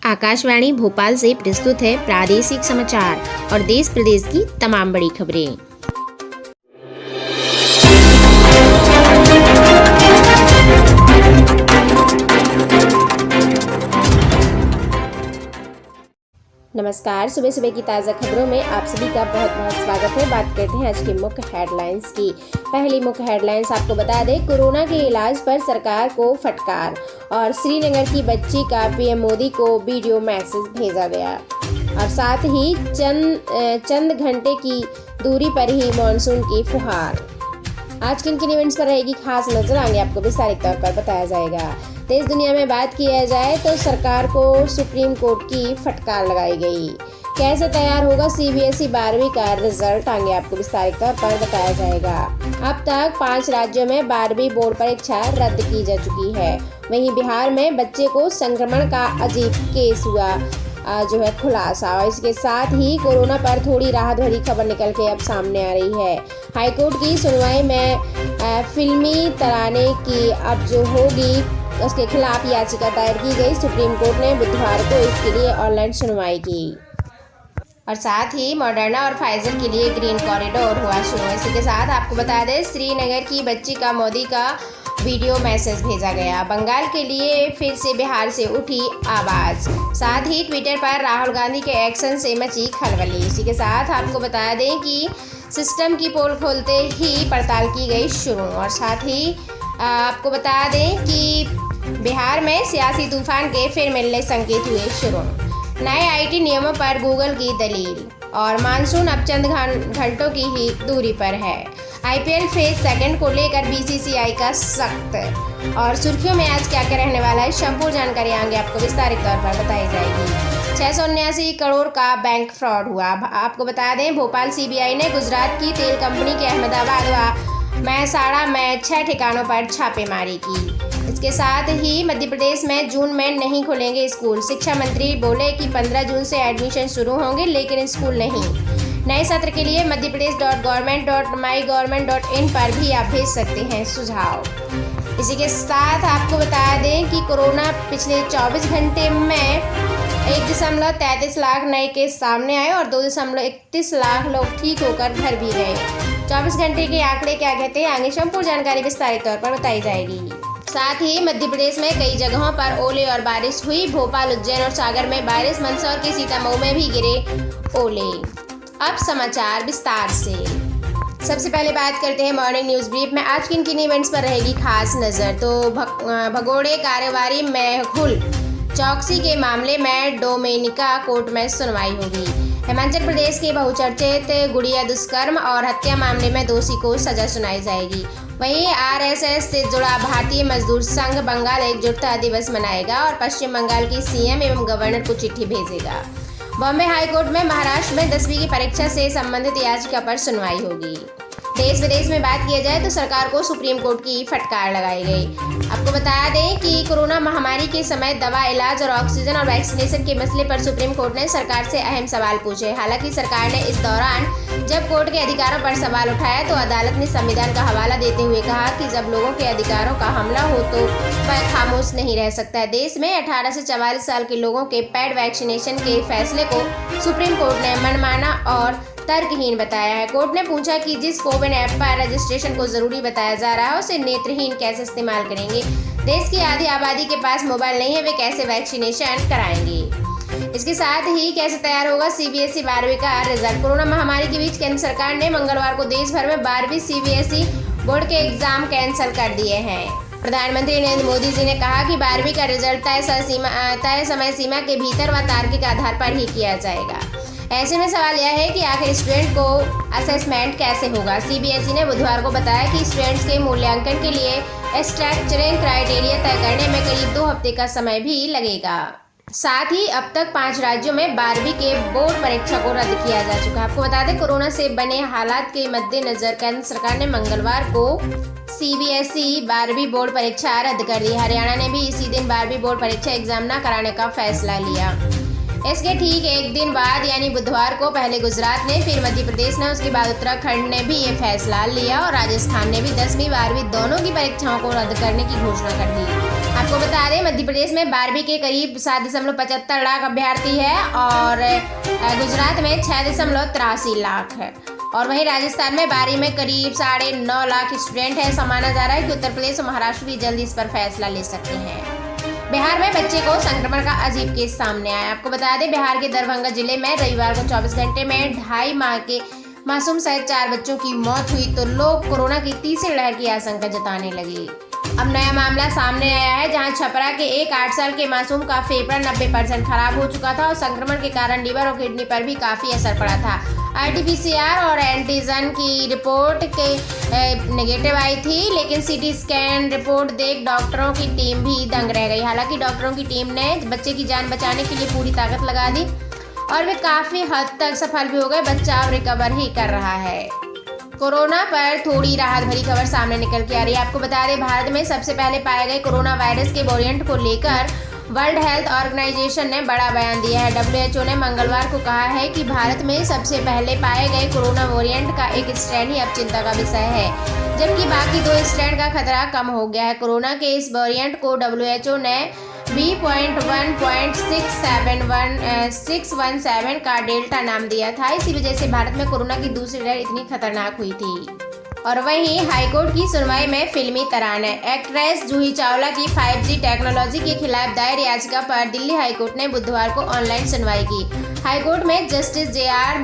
आकाशवाणी भोपाल से प्रस्तुत है प्रादेशिक समाचार और देश प्रदेश की तमाम बड़ी खबरें। नमस्कार, सुबह सुबह की ताज़ा खबरों में आप सभी का बहुत बहुत स्वागत है। बात करते हैं आज की मुख्य हेडलाइंस की। पहली मुख्य हेडलाइंस आपको बता दें, कोरोना के इलाज पर सरकार को फटकार और श्रीनगर की बच्ची का पीएम मोदी को वीडियो मैसेज भेजा गया। और साथ ही चंद घंटे की दूरी पर ही मानसून की फुहार। आज किन किन इवेंट्स पर रहेगी खास नजर, आगे आपको विस्तारित तौर पर बताया जाएगा। देश दुनिया में बात किया जाए तो सरकार को सुप्रीम कोर्ट की फटकार लगाई गई। कैसे तैयार होगा सीबीएसई 12वीं का रिजल्ट, आगे आपको विस्तारित तौर पर बताया जाएगा। अब तक 5 राज्यों में 12वीं बोर्ड परीक्षा रद्द की जा चुकी है। वहीं बिहार में बच्चे को संक्रमण का अजीब केस हुआ खुलासा। और इसके साथ ही कोरोना पर थोड़ी राहत भरी खबर निकल के अब सामने आ रही है। हाईकोर्ट की सुनवाई में फिल्मी तराने की अब जो होगी उसके खिलाफ याचिका दायर की गई। सुप्रीम कोर्ट ने बुधवार को इसके लिए ऑनलाइन सुनवाई की। और साथ ही मॉडर्ना और फाइजर के लिए ग्रीन कॉरिडोर हुआ शुरू। इसी के साथ आपको बता दें, श्रीनगर की बच्ची का मोदी का वीडियो मैसेज भेजा गया। बंगाल के लिए फिर से बिहार से उठी आवाज़। साथ ही ट्विटर पर राहुल गांधी के एक्शन से मची खलबली। इसी के साथ आपको बता दें कि सिस्टम की पोल खोलते ही पड़ताल की गई शुरू। और साथ ही आपको बता दें कि बिहार में सियासी तूफान के फिर मिलने संकेत हुए शुरू। नए आईटी नियमों पर गूगल की दलील। और मानसून अब चंद घंटों की ही दूरी पर है। आईपीएल फेज 2 को लेकर बीसीसीआई का सख्त। और सुर्खियों में आज क्या क्या रहने वाला है, संपूर्ण जानकारी आगे आपको विस्तारित तौर पर बताई जाएगी। 679 करोड़ का बैंक फ्रॉड हुआ। आपको बता दें, भोपाल सीबीआई ने गुजरात की तेल कंपनी के अहमदाबाद व महसाड़ा में 6 ठिकानों पर छापेमारी की। इसके साथ ही मध्य प्रदेश में जून में नहीं खुलेंगे स्कूल। शिक्षा मंत्री बोले कि 15 जून से एडमिशन शुरू होंगे, लेकिन स्कूल नहीं। नए सत्र के लिए मध्यप्रदेश.government.mygovernment.in पर भी आप भेज सकते हैं सुझाव। इसी के साथ आपको बता दें कि कोरोना पिछले 24 घंटे में 1.33 लाख नए केस सामने आए और 2.31 लाख लोग ठीक होकर घर भी गए। 24 घंटे के आंकड़े क्या कहते हैं, आगे संपूर्ण जानकारी विस्तारित तौर पर बताई जाएगी। साथ ही मध्य प्रदेश में कई जगहों पर ओले और बारिश हुई। भोपाल, उज्जैन और सागर में बारिश, मंदसौर के सीतामऊ में भी गिरे ओले। अब समाचार विस्तार से। सबसे पहले बात करते हैं मॉर्निंग न्यूज ब्रीफ में आज किन किन इवेंट्स पर रहेगी खास नजर। तो भगोड़े कारोबारी मेहुल चौकसी के मामले में डोमेनिका कोर्ट में सुनवाई होगी। हिमाचल प्रदेश के बहुचर्चित गुड़िया दुष्कर्म और हत्या मामले में दोषी को सजा सुनाई जाएगी। वहीं आरएसएस से जुड़ा भारतीय मजदूर संघ बंगाल एकजुटता दिवस मनाएगा और पश्चिम बंगाल की सीएम एवं गवर्नर को चिट्ठी भेजेगा। बॉम्बे हाईकोर्ट में महाराष्ट्र में 10वीं की परीक्षा से संबंधित याचिका पर सुनवाई होगी। देश विदेश में बात किया जाए तो सरकार को सुप्रीम कोर्ट की फटकार लगाई गई। आपको बता दें कि कोरोना महामारी के समय दवा, इलाज और ऑक्सीजन और वैक्सीनेशन के मसले पर सुप्रीम कोर्ट ने सरकार से अहम सवाल पूछे। हालांकि सरकार ने इस दौरान जब कोर्ट के अधिकारों पर सवाल उठाया तो अदालत ने संविधान का हवाला देते हुए कहा कि जब लोगों के अधिकारों का हमला हो तो वह खामोश नहीं रह सकता है। देश में 18 से 44 साल के लोगों के पेड वैक्सीनेशन के फैसले को सुप्रीम कोर्ट ने मनमाना और तर्कहीन बताया है। कोर्ट ने पूछा कि जिस कोविन ऐप पर रजिस्ट्रेशन को जरूरी बताया जा रहा है उसे नेत्रहीन कैसे इस्तेमाल करेंगे। देश की आधी आबादी के पास मोबाइल नहीं है, वे कैसे वैक्सीनेशन कराएंगे। इसके साथ ही कैसे तैयार होगा सीबीएसई 12वीं का रिजल्ट। कोरोना महामारी के बीच केंद्र सरकार ने मंगलवार को देश भर में 12वीं सीबीएसई बोर्ड के एग्जाम कैंसिल कर दिए हैं। प्रधानमंत्री नरेंद्र मोदी जी ने कहा कि 12वीं का रिजल्ट तय समय सीमा के भीतर व तार्किक आधार पर ही किया जाएगा। ऐसे में सवाल यह है कि आखिर स्टूडेंट को असेसमेंट कैसे होगा। सीबीएसई ने बुधवार को बताया कि स्टूडेंट्स के मूल्यांकन के लिए स्ट्रक्चरिंग क्राइटेरिया तय करने में करीब 2 हफ्ते का समय भी लगेगा। साथ ही अब तक 5 राज्यों में 12वीं के बोर्ड परीक्षा को रद्द किया जा चुका है। आपको बता दें, कोरोना से बने हालात के मद्देनजर केंद्र सरकार ने मंगलवार को सीबीएसई 12वीं बोर्ड परीक्षा रद्द कर दी। हरियाणा ने भी इसी दिन 12वीं बोर्ड परीक्षा एग्जाम न कराने का फैसला लिया। इसके ठीक एक दिन बाद यानी बुधवार को पहले गुजरात ने, फिर मध्य प्रदेश ने, उसके बाद उत्तराखंड ने भी ये फैसला लिया और राजस्थान ने भी 10वीं 12वीं दोनों की परीक्षाओं को रद्द करने की घोषणा कर दी। आपको बता दें मध्य प्रदेश में 12वीं के करीब 7.75 लाख अभ्यर्थी है और गुजरात में 6.83 लाख है और वहीं राजस्थान में 12वीं में करीब 9.5 लाख स्टूडेंट है। ऐसा माना जा रहा है कि उत्तर प्रदेश और महाराष्ट्र भी जल्द इस पर फैसला ले सकते हैं। बिहार में बच्चे को संक्रमण का अजीब केस सामने आया। आपको बता दें बिहार के दरभंगा जिले में रविवार को 24 घंटे में 2.5 माह के मासूम सहित 4 बच्चों की मौत हुई तो लोग कोरोना की तीसरी लहर की आशंका जताने लगे। अब नया मामला सामने आया है जहां छपरा के एक 8 साल के मासूम का फेफड़ा 90% खराब हो चुका था और संक्रमण के कारण लिवर और किडनी पर भी काफी असर पड़ा था। RT-PCR और एंटीजन की रिपोर्ट के नेगेटिव आई थी, लेकिन CT स्कैन रिपोर्ट देख डॉक्टरों की टीम भी दंग रह गई। हालांकि डॉक्टरों की टीम ने बच्चे की जान बचाने के लिए पूरी ताकत लगा दी और वे काफी हद तक सफल भी हो गए। बच्चा अब रिकवर ही कर रहा है। कोरोना पर थोड़ी राहत भरी खबर सामने निकल के आ रही है। आपको बता दें भारत में सबसे पहले पाए गए कोरोना वायरस के वेरिएंट को लेकर वर्ल्ड हेल्थ ऑर्गेनाइजेशन ने बड़ा बयान दिया है। WHO ने मंगलवार को कहा है कि भारत में सबसे पहले पाए गए कोरोना वेरिएंट का एक स्ट्रेन ही अब चिंता का विषय है, जबकि बाकी 2 स्ट्रेन का खतरा कम हो गया है। कोरोना के इस वेरिएंट को WHO ने B.1.617 का डेल्टा नाम दिया था। इसी वजह से भारत में कोरोना की दूसरी लहर इतनी खतरनाक हुई थी। और वहीं हाईकोर्ट की सुनवाई में फिल्मी तराने। एक्ट्रेस जूही चावला की 5G टेक्नोलॉजी के खिलाफ दायर याचिका पर दिल्ली हाईकोर्ट ने बुधवार को ऑनलाइन सुनवाई की। हाईकोर्ट में जस्टिस JR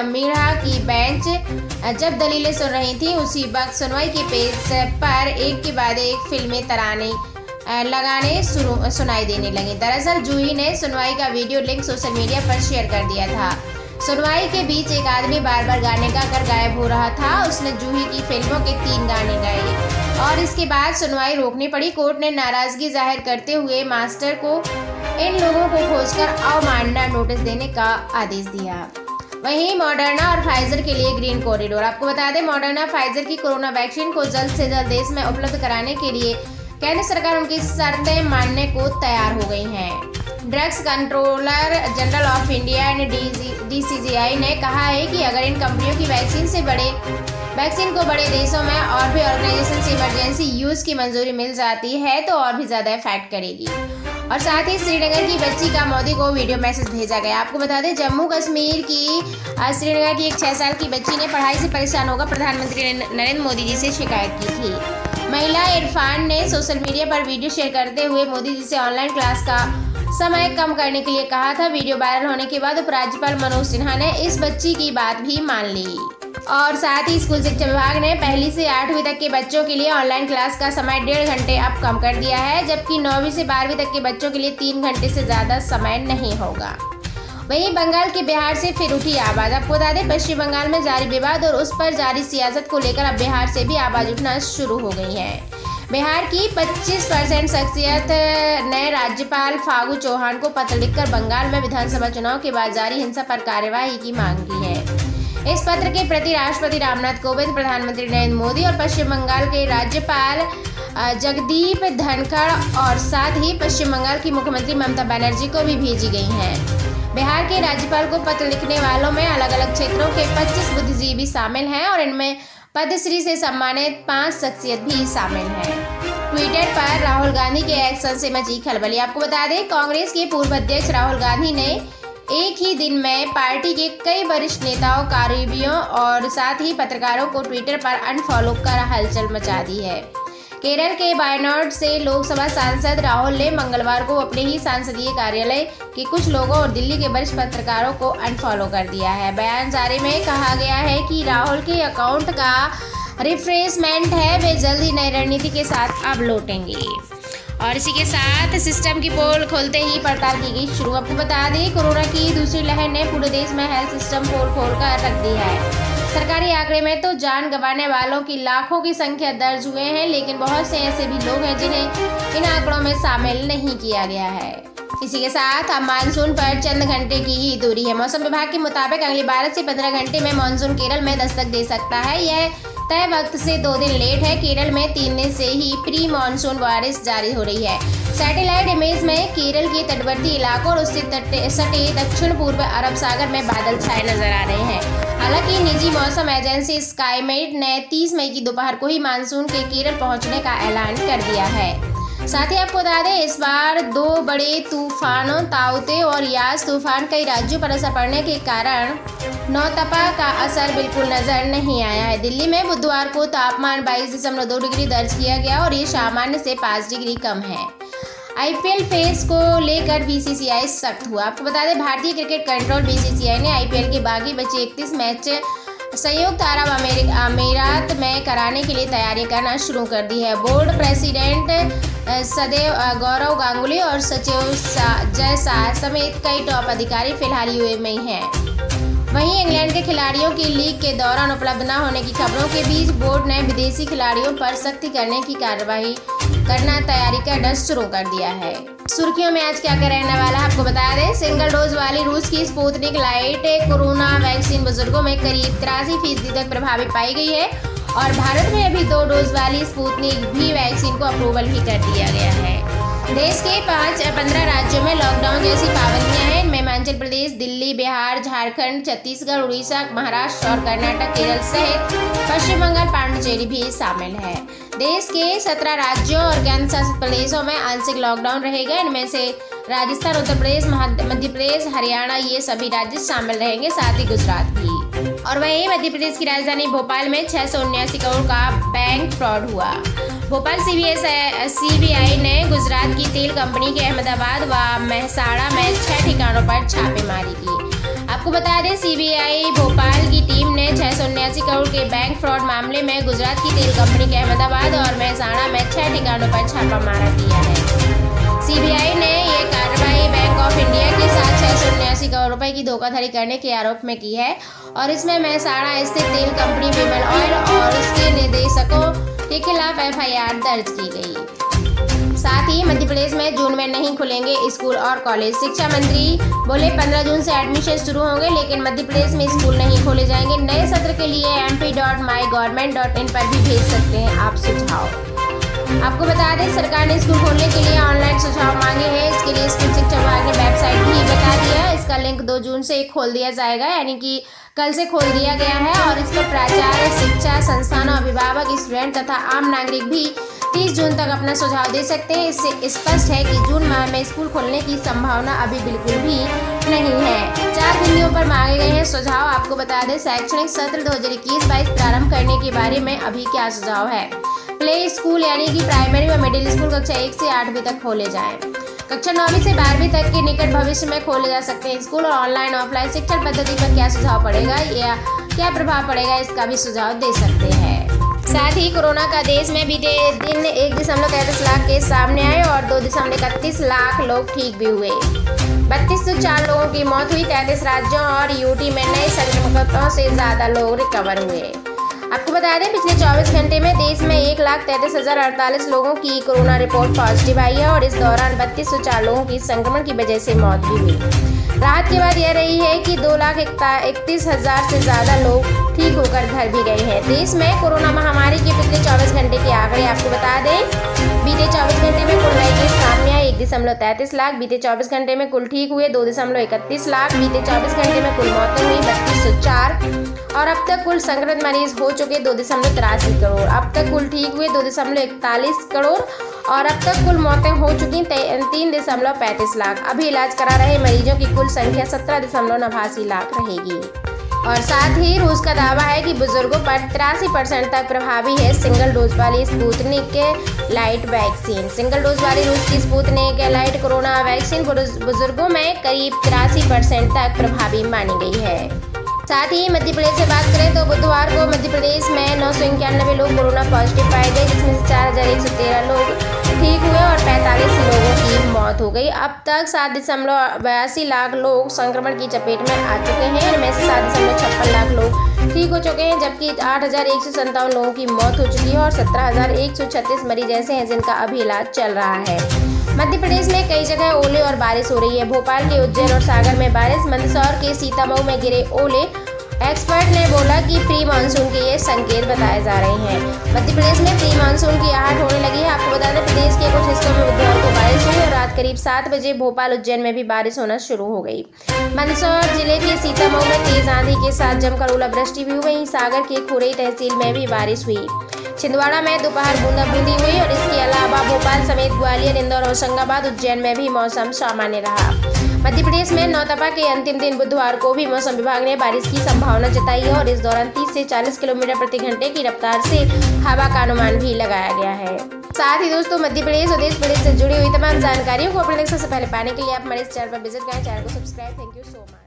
मीणा की बेंच जब दलीलें सुन रही थी उसी वक्त सुनवाई के पेज पर एक के बाद एक फिल्मी तराने लगाने सुनाई देने लगी। दरअसल जूही ने सुनवाई का वीडियो लिंक सोशल मीडिया पर शेयर कर दिया था। सुनवाई के बीच एक आदमी बार बार गाने गाकर गायब हो रहा था। उसने जूही की फिल्मों के 3 गाने गाए और इसके बाद सुनवाई रोकनी पड़ी। कोर्ट ने नाराजगी जाहिर करते हुए मास्टर को इन लोगों को खोजकर अवमानना नोटिस देने का आदेश दिया। वहीं मॉडर्ना और फाइजर के लिए ग्रीन कॉरिडोर। आपको बता दें मॉडर्ना फाइजर की कोरोना वैक्सीन को जल्द से जल्द देश में उपलब्ध कराने के लिए केंद्र सरकार उनकी शर्तें मानने को तैयार हो गई है। Drugs controller general of India and DCGI ने कहा है कि अगर इन कंपनियों की वैक्सीन को बड़े देशों में और भी ऑर्गेनाइजेशन से इमरजेंसी यूज की मंजूरी मिल जाती है तो और भी ज्यादा इफेक्ट करेगी। और साथ ही श्रीनगर की बच्ची का मोदी को वीडियो मैसेज भेजा गया। आपको बता दें जम्मू कश्मीर की श्रीनगर की एक 6 साल की बच्ची ने पढ़ाई से परेशान होकर प्रधानमंत्री नरेंद्र मोदी जी से शिकायत की थी। महिला इरफान ने सोशल मीडिया पर वीडियो शेयर करते हुए मोदी जी से ऑनलाइन क्लास का समय कम करने के लिए कहा था। वीडियो वायरल होने के बाद उपराज्यपाल मनोज सिन्हा ने इस बच्ची की बात भी मान ली और साथ ही स्कूल शिक्षा विभाग ने 1 से 8वीं तक के बच्चों के लिए ऑनलाइन क्लास का समय 1.5 घंटे अब कम कर दिया है, जबकि 9वीं से 12वीं तक के बच्चों के लिए 3 घंटे से ज़्यादा समय नहीं होगा। वहीं बंगाल के बिहार से फिर उठी आवाज़। आपको बता दें पश्चिम बंगाल में जारी विवाद और उस पर जारी सियासत को लेकर अब बिहार से भी आवाज़ उठना शुरू हो गई है। बिहार की 25% शख्सियत ने राज्यपाल फागू चौहान को पत्र लिखकर बंगाल में विधानसभा चुनाव के बाद जारी हिंसा पर कार्यवाही की मांग की है। इस पत्र के प्रति राष्ट्रपति रामनाथ कोविंद, प्रधानमंत्री नरेंद्र मोदी और पश्चिम बंगाल के राज्यपाल जगदीप धनखड़ और साथ ही पश्चिम बंगाल की मुख्यमंत्री ममता बनर्जी को भी भेजी गई हैं। बिहार के राज्यपाल को पत्र लिखने वालों में अलग अलग क्षेत्रों के 25 बुद्धिजीवी शामिल हैं और इनमें पद्मश्री से सम्मानित 5 शख्सियत भी शामिल हैं। ट्विटर पर राहुल गांधी के एक्शन से मची खलबली। आपको बता दें कांग्रेस के पूर्व अध्यक्ष राहुल गांधी ने एक ही दिन में पार्टी के कई वरिष्ठ नेताओं, करीबियों और साथ ही पत्रकारों को ट्विटर पर अनफॉलो कर हलचल मचा दी है। केरल के वायनाड से लोकसभा सांसद राहुल ने मंगलवार को अपने ही संसदीय कार्यालय के कुछ लोगों और दिल्ली के वरिष्ठ पत्रकारों को अनफॉलो कर दिया है। बयान जारी में कहा गया है कि राहुल के अकाउंट का रिफ्रेशमेंट है, वे जल्द ही नई रणनीति के साथ अब लौटेंगे। और इसी के साथ सिस्टम की पोल खोलते ही पड़ताल की गई शुरू। आपको बता दें कोरोना की दूसरी लहर ने पूरे देश में हेल्थ सिस्टम पोल खोलकर रख दी है। सरकारी आंकड़े में तो जान गंवाने वालों की लाखों की संख्या दर्ज हुए हैं, लेकिन बहुत से ऐसे भी लोग हैं जिन्हें इन आंकड़ों में शामिल नहीं किया गया है। इसी के साथ अब मानसून पर चंद घंटे की ही दूरी है। मौसम विभाग के मुताबिक अगले 12 से 15 घंटे में मानसून केरल में दस्तक दे सकता है। यह तय वक्त से 2 दिन लेट है। केरल में 3 दिन से ही प्री मानसून बारिश जारी हो रही है। सैटेलाइट इमेज में केरल के तटवर्ती इलाकों और उससे सटे दक्षिण पूर्व अरब सागर में बादल छाए नजर आ रहे हैं। हालांकि निजी मौसम एजेंसी स्काईमेट ने 30 मई की दोपहर को ही मानसून के केरल पहुंचने का ऐलान कर दिया है। साथ ही आपको बता दें, इस बार 2 बड़े तूफानों ताउते और यास तूफान कई राज्यों पर असर पड़ने के कारण नौतपा का असर बिल्कुल नजर नहीं आया है। दिल्ली में बुधवार को तापमान 22.2 डिग्री दर्ज किया गया और ये सामान्य से 5 डिग्री कम है। आईपीएल फेस को लेकर बीसीसीआई सख्त हुआ। आपको बता दें, भारतीय क्रिकेट कंट्रोल बीसीसीआई ने आईपीएल के बाकी बचे 31 मैच संयुक्त अरब अमीरात में कराने के लिए तैयारी करना शुरू कर दी है। बोर्ड प्रेसिडेंट सदैव गौरव गांगुली और सचिव जय शाह समेत कई टॉप अधिकारी फिलहाल यूएई में हैं। वहीं इंग्लैंड के खिलाड़ियों की लीग के दौरान उपलब्ध न होने की खबरों के बीच बोर्ड ने विदेशी खिलाड़ियों पर सख्ती करने की कार्रवाई करना तैयारी करना शुरू कर दिया है। सुर्खियों में आज क्या क्या रहने वाला है आपको बता दें। सिंगल डोज वाली रूस की स्पुतनिक लाइट कोरोना वैक्सीन बुजुर्गों में करीब 83% तक प्रभावी पाई गई है और भारत में अभी 2 डोज वाली स्पुतनिक भी वैक्सीन को अप्रूवल भी कर दिया गया है। देश के 15 राज्यों में लॉकडाउन जैसी पाबंदियां हैं। इनमें हिमाचल प्रदेश, दिल्ली, बिहार, झारखंड, छत्तीसगढ़, उड़ीसा, महाराष्ट्र और कर्नाटक, केरल सहित पश्चिम बंगाल, पांडिचेरी भी शामिल है। देश के 17 राज्यों और केंद्र शासित प्रदेशों में आंशिक लॉकडाउन रहेगा। इनमें से राजस्थान, उत्तर प्रदेश, मध्य प्रदेश, हरियाणा ये सभी राज्य शामिल रहेंगे, साथ ही गुजरात भी। और वहीं मध्य प्रदेश की राजधानी भोपाल में 679 करोड़ का बैंक फ्रॉड हुआ। भोपाल सीबीआई ने गुजरात की तेल कंपनी के अहमदाबाद व मेहसाणा में 6 ठिकानों पर छापेमारी की। आपको बता दें, सीबीआई भोपाल की टीम ने 679 करोड़ के बैंक फ्रॉड मामले में गुजरात की तेल कंपनी के अहमदाबाद और मेहसाणा में 6 ठिकानों पर छापामारा किया है। सीबीआई ने ये कार्रवाई बैंक ऑफ इंडिया के साथ 679 करोड़ रुपए की धोखाधड़ी करने के आरोप में की है और इसमें मेहसाणा स्थित तेल कंपनी विमल ऑयल और उसके निदेशकों के खिलाफ एफआईआर दर्ज की गई। साथ ही मध्य प्रदेश में जून में नहीं खुलेंगे स्कूल और कॉलेज। शिक्षा मंत्री बोले 15 जून से एडमिशन शुरू होंगे, लेकिन मध्य प्रदेश में स्कूल नहीं खोले जाएंगे। नए सत्र के लिए mp.mygovernment.in पर भी भेज सकते हैं आप सुझाव। आपको बता दें, सरकार ने स्कूल खोलने के लिए ऑनलाइन सुझाव मांगे हैं। इसके लिए स्कूल शिक्षा विभाग ने वेबसाइट भी बता दिया है। इसका लिंक 2 जून से खोल दिया जाएगा, यानी कि कल से खोल दिया गया है और इस पर प्राचार्य, शिक्षा संस्थानों, अभिभावक, स्टूडेंट तथा आम नागरिक भी 30 जून तक अपना सुझाव दे सकते हैं। इससे स्पष्ट है कि जून माह में स्कूल खोलने की संभावना अभी बिल्कुल भी नहीं है। 4 बिंदुओं पर मांगे गए हैं सुझाव। आपको बता दें, शैक्षणिक सत्र 2021-22 प्रारंभ करने के बारे में अभी क्या सुझाव है। प्ले स्कूल यानी कि प्राइमरी व मिडिल स्कूल कक्षा 1 से 8वीं तक खोले जाएं। कक्षा 9वीं से 12वीं तक के निकट भविष्य में खोले जा सकते हैं स्कूल। और ऑनलाइन ऑफलाइन शिक्षण पद्धति पर क्या सुझाव पड़ेगा या क्या प्रभाव पड़ेगा, इसका भी सुझाव दे सकते हैं। साथ ही कोरोना का देश में बीते दिन 1.33 लाख केस सामने आए और 2.31 लाख लोग ठीक भी हुए। 3204 लोगों की मौत हुई। 33 राज्यों और यूटी में नए संक्रमितों से ज्यादा लोग रिकवर हुए। आपको बता दें, पिछले 24 घंटे में देश में 1,33,048 लोगों की कोरोना रिपोर्ट पॉजिटिव आई है और इस दौरान 3204 लोगों की संक्रमण की वजह से मौत भी हुई। राहत की बात यह रही है कि 2,31,000 से ज़्यादा लोग ठीक होकर घर भी गए हैं। देश में कोरोना महामारी के पिछले 24 घंटे के आंकड़े आपको बता दें, बीते 24 घंटे में कुल नए केस सामने आए 1.33 लाख। बीते 24 घंटे में कुल ठीक हुए 2.31 लाख। बीते 24 घंटे में कुल मौतें हुई 3204 और अब तक कुल संक्रमित मरीज हो चुके 2.83 करोड़। अब तक कुल ठीक हुए 2.41 करोड़ और अब तक कुल मौतें हो चुकी 3.35 लाख। अभी इलाज करा रहे मरीजों की कुल संख्या 17.89 लाख रहेगी। और साथ ही रूस का दावा है कि बुजुर्गों पर 83% तक प्रभावी है सिंगल डोज वाली Sputnik light vaccine. Single dose वाली रूस की स्पुतनिक लाइट कोरोना वैक्सीन बुजुर्गों में करीब 83% तक प्रभावी मानी गई है। साथ ही मध्य प्रदेश से बात करें तो बुधवार को मध्य प्रदेश में 991 लोग कोरोना पॉजिटिव पाए गए, जिसमें से 4113 लोग ठीक हुए और 45 लोगों की मौत हो गई। अब तक 7.82 लाख लोग संक्रमण की चपेट में आ चुके हैं। इनमें से 7.56 लाख लोग ठीक हो चुके हैं, जबकि 8,157 लोगों की मौत हो चुकी है और 17,136 मरीज ऐसे हैं जिनका अभी इलाज चल रहा है। मध्य प्रदेश में कई जगह ओले और बारिश हो रही है। भोपाल के उज्जैन और सागर में बारिश, मंदसौर के सीतामऊ में गिरे ओले एक्सपर्ट ने बोला कि प्री मानसून के ये संकेत बताए जा रहे हैं। मध्य प्रदेश में प्री मानसून की आहट होने लगी है। आपको बता दें, प्रदेश के कुछ हिस्सों में बुधवार को बारिश हुई और रात करीब 7 बजे भोपाल उज्जैन में भी बारिश होना शुरू हो गई। मंदसौर जिले के सीतामऊ में तेज आंधी के साथ जमकर ओलावृष्टि भी हुई। वहीं सागर के खुरई तहसील में भी बारिश हुई। छिंदवाड़ा में दोपहर बूंदाबूंदी हुई और इसके अलावा भोपाल समेत ग्वालियर, इंदौर, होशंगाबाद, उज्जैन में भी मौसम सामान्य रहा। मध्य प्रदेश में नौतपा के अंतिम दिन बुधवार को भी मौसम विभाग ने बारिश की संभावना जताई है और इस दौरान 30 से 40 किलोमीटर प्रति घंटे की रफ्तार से हवा का अनुमान भी लगाया गया है। साथ ही दोस्तों, मध्य प्रदेश और देश प्रदेश से जुड़ी हुई तमाम जानकारियों को अपने सबसे पहले पाने के लिए आप हमारे इस चैनल पर विजिट करें। चैनल को subscribe. Thank you so much.